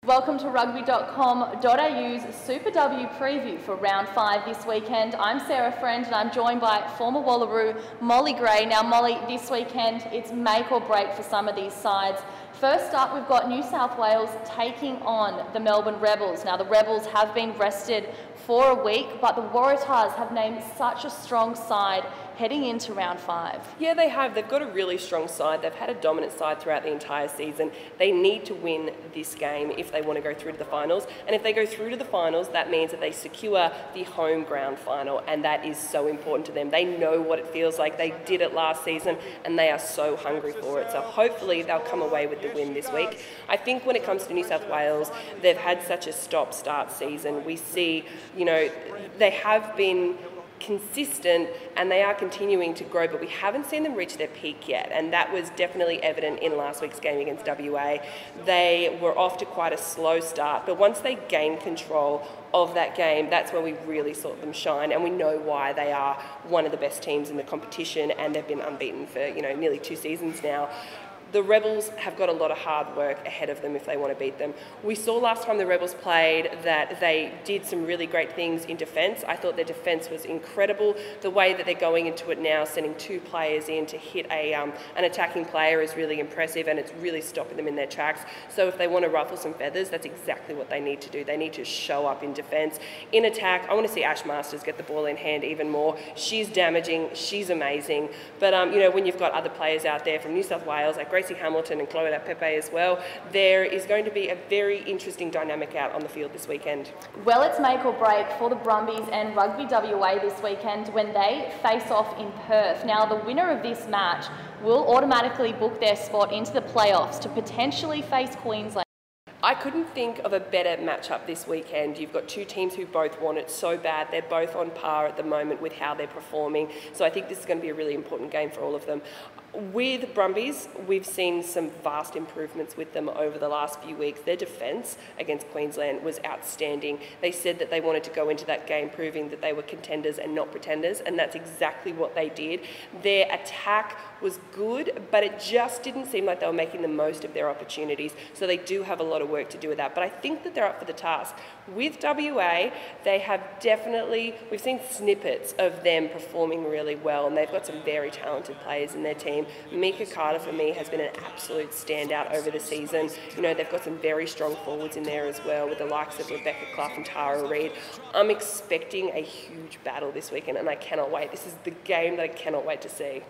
Welcome to Rugby.com.au's Super W preview for round 5 this weekend. I'm Sarah Friend and I'm joined by former Wallaroo Mollie Gray. Now Mollie, this weekend it's make or break for some of these sides. First up, we've got New South Wales taking on the Melbourne Rebels. Now the Rebels have been rested for a week, but the Waratahs have named such a strong side heading into round 5. Yeah, they have. They've got a really strong side. They've had a dominant side throughout the entire season. They need to win this game if they want to go through to the finals. And if they go through to the finals, that means that they secure the home ground final, and that is so important to them. They know what it feels like. They did it last season, and they are so hungry for it. So hopefully they'll come away with the win this week. I think when it comes to New South Wales, they've had such a stop-start season. We see, they have been consistent and they are continuing to grow, but we haven't seen them reach their peak yet, and that was definitely evident in last week's game against WA. They were off to quite a slow start, but once they gained control of that game, that's when we really saw them shine, and we know why. They are one of the best teams in the competition and they've been unbeaten for nearly 2 seasons now. The Rebels have got a lot of hard work ahead of them if they want to beat them. We saw last time the Rebels played that they did some really great things in defence. I thought their defence was incredible. The way that they're going into it now, sending 2 players in to hit an attacking player is really impressive, and it's really stopping them in their tracks. So if they want to ruffle some feathers, that's exactly what they need to do. They need to show up in defence. In attack, I want to see Ash Masters get the ball in hand even more. She's damaging, she's amazing. But when you've got other players out there from New South Wales, like Gracie Hamilton and Chloe Pepe as well, there is going to be a very interesting dynamic out on the field this weekend. Well, it's make or break for the Brumbies and Rugby.WA this weekend when they face off in Perth. Now, the winner of this match will automatically book their spot into the playoffs to potentially face Queensland. I couldn't think of a better matchup this weekend. You've got 2 teams who both want it so bad. They're both on par at the moment with how they're performing. So I think this is going to be a really important game for all of them. With Brumbies, we've seen some vast improvements with them over the last few weeks. Their defence against Queensland was outstanding. They said that they wanted to go into that game proving that they were contenders and not pretenders, and that's exactly what they did. Their attack was good, but it just didn't seem like they were making the most of their opportunities. So they do have a lot of work to do with that, but I think that they're up for the task. With WA, they have we've seen snippets of them performing really well, and they've got some very talented players in their team. Mika Carter, for me, has been an absolute standout over the season. They've got some very strong forwards in there as well, with the likes of Rebecca Clough and Tara Reid. I'm expecting a huge battle this weekend, and I cannot wait. This is the game that I cannot wait to see.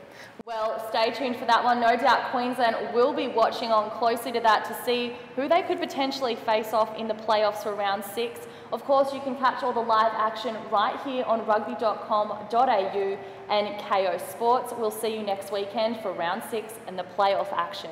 Well, stay tuned for that one. No doubt Queensland will be watching on closely to that to see who they could potentially face off in the playoffs for round 6. Of course, you can catch all the live action right here on Rugby.com.au and Kayo Sports. We'll see you next weekend for round 6 and the playoff action.